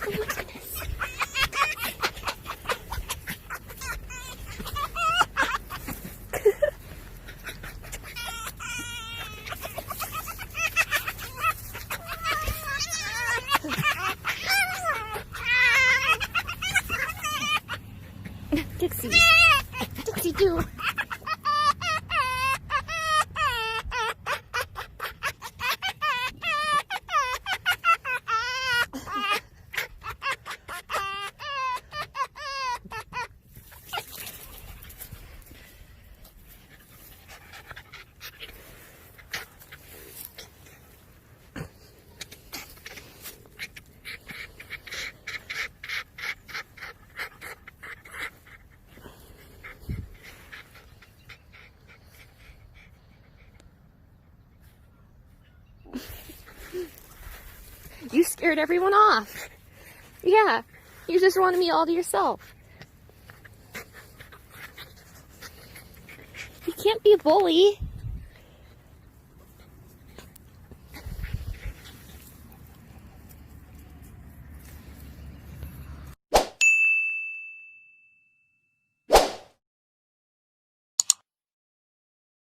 Oh my goodness. Dixie. Dixie, do. You scared everyone off. Yeah, you just wanted me all to yourself. You can't be a bully.